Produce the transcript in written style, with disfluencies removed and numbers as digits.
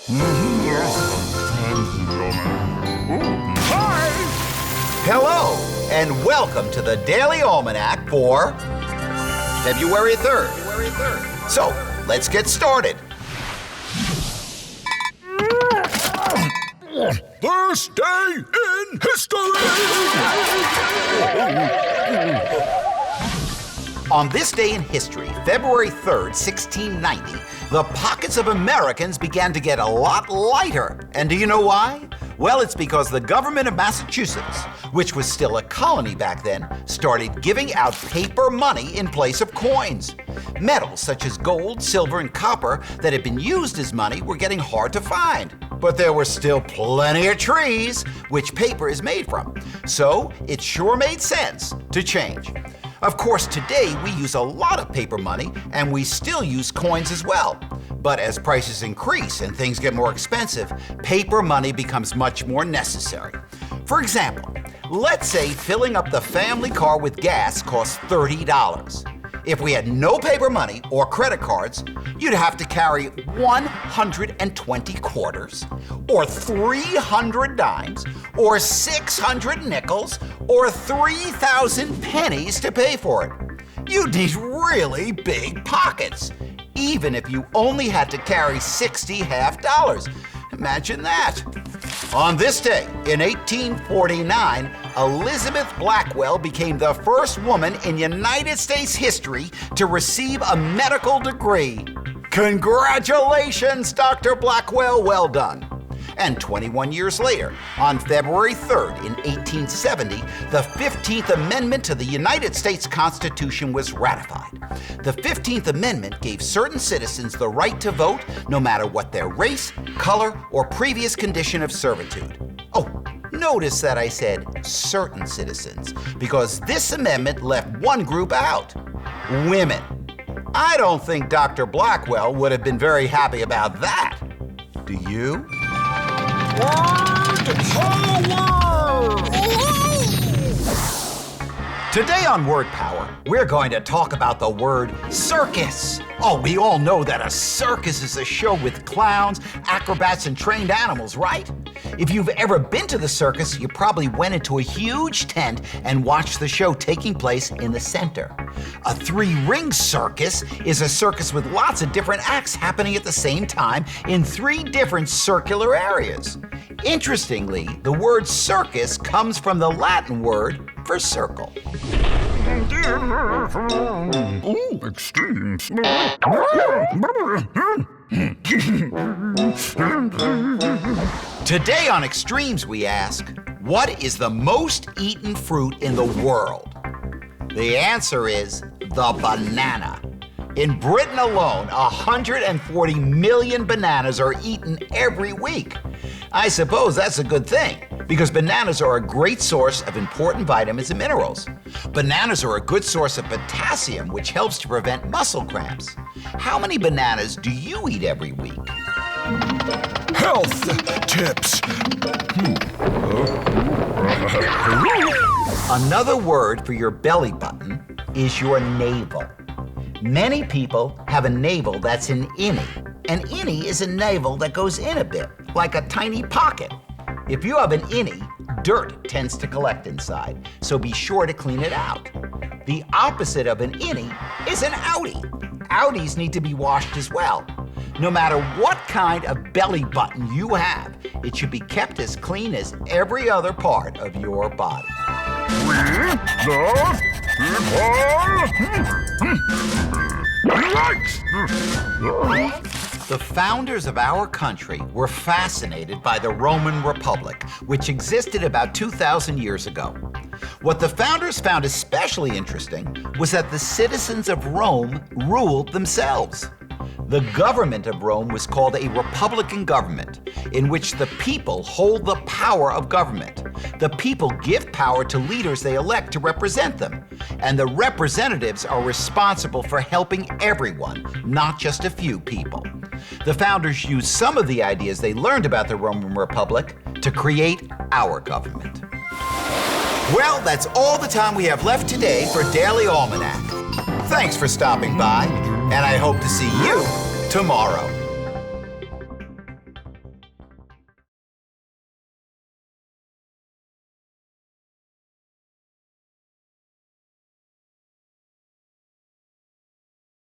Hi! Hello, and welcome to the Daily Almanac for February 3rd. So, let's get started. This day in history! On this day in history, February 3rd, 1690, the pockets of Americans began to get a lot lighter. And do you know why? Well, it's because the government of Massachusetts, which was still a colony back then, started giving out paper money in place of coins. Metals such as gold, silver, and copper that had been used as money were getting hard to find. But there were still plenty of trees, which paper is made from. So it sure made sense to change. Of course, today we use a lot of paper money, and we still use coins as well. But as prices increase and things get more expensive, paper money becomes much more necessary. For example, let's say filling up the family car with gas costs $30. If we had no paper money or credit cards, you'd have to carry 120 quarters, or 300 dimes, or 600 nickels, or 3,000 pennies to pay for it. You'd need really big pockets, even if you only had to carry 60 half dollars. Imagine that. On this day, in 1849, Elizabeth Blackwell became the first woman in United States history to receive a medical degree. Congratulations, Dr. Blackwell, well done. And 21 years later, on February 3rd in 1870, the 15th Amendment to the United States Constitution was ratified. The 15th Amendment gave certain citizens the right to vote no matter what their race, color, or previous condition of servitude. Oh, notice that I said certain citizens, because this amendment left one group out: women. I don't think Dr. Blackwell would have been very happy about that. Do you? Today on Word Power, we're going to talk about the word circus. Oh, we all know that a circus is a show with clowns, acrobats, and trained animals, right? If you've ever been to the circus, you probably went into a huge tent and watched the show taking place in the center. A three-ring circus is a circus with lots of different acts happening at the same time in three different circular areas. Interestingly, the word circus comes from the Latin word for circle. Ooh, extremes. Today on Extremes, we ask, what is the most eaten fruit in the world? The answer is the banana. In Britain alone, 140 million bananas are eaten every week. I suppose that's a good thing, because bananas are a great source of important vitamins and minerals. Bananas are a good source of potassium, which helps to prevent muscle cramps. How many bananas do you eat every week? Health tips. Another word for your belly button is your navel. Many people have a navel that's an innie. An innie is a navel that goes in a bit, like a tiny pocket. If you have an innie, dirt tends to collect inside, so be sure to clean it out. The opposite of an innie is an outie. Outies need to be washed as well. No matter what kind of belly button you have, it should be kept as clean as every other part of your body. We The founders of our country were fascinated by the Roman Republic, which existed about 2,000 years ago. What the founders found especially interesting was that the citizens of Rome ruled themselves. The government of Rome was called a republican government, in which the people hold the power of government. The people give power to leaders they elect to represent them, and the representatives are responsible for helping everyone, not just a few people. The founders used some of the ideas they learned about the Roman Republic to create our government. Well, that's all the time we have left today for Daily Almanac. Thanks for stopping by, and I hope to see you tomorrow.